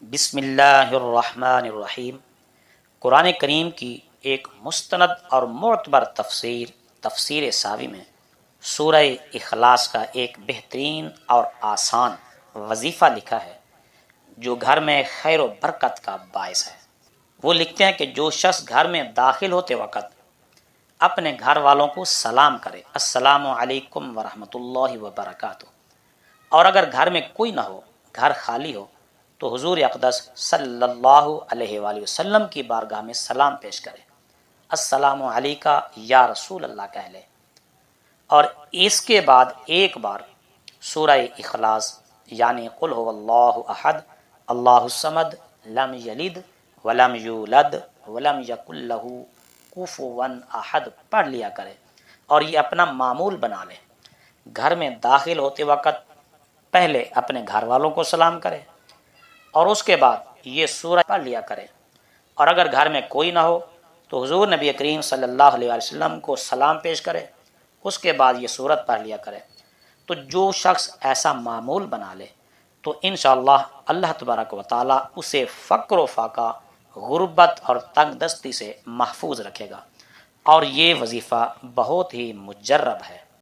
بسم اللہ الرحمن الرحیم۔ قرآن کریم کی ایک مستند اور معتبر تفسیر ساوی میں سورہ اخلاص کا ایک بہترین اور آسان وظیفہ لکھا ہے جو گھر میں خیر و برکت کا باعث ہے۔ وہ لکھتے ہیں کہ جو شخص گھر میں داخل ہوتے وقت اپنے گھر والوں کو سلام کرے، السلام علیکم ورحمۃ اللہ وبرکاتہ، اور اگر گھر میں کوئی نہ ہو، گھر خالی ہو، تو حضور اقدس صلی اللہ علیہ وآلہ وسلم کی بارگاہ میں سلام پیش کرے، السلام علیکہ یا رسول اللہ کہہ لے، اور اس کے بعد ایک بار سورہ اخلاص یعنی قل هو اللہ احد اللہ الصمد لم یلد ولم یولد ولم یکن لہ کفوا احد پڑھ لیا کرے، اور یہ اپنا معمول بنا لے۔ گھر میں داخل ہوتے وقت پہلے اپنے گھر والوں کو سلام کرے اور اس کے بعد یہ سورہ پڑھ لیا کرے، اور اگر گھر میں کوئی نہ ہو تو حضور نبی کریم صلی اللہ علیہ وسلم کو سلام پیش کرے، اس کے بعد یہ سورت پڑھ لیا کرے۔ تو جو شخص ایسا معمول بنا لے تو انشاءاللہ اللہ تبارک و تعالی اسے فقر و فاقہ، غربت اور تنگ دستی سے محفوظ رکھے گا، اور یہ وظیفہ بہت ہی مجرب ہے۔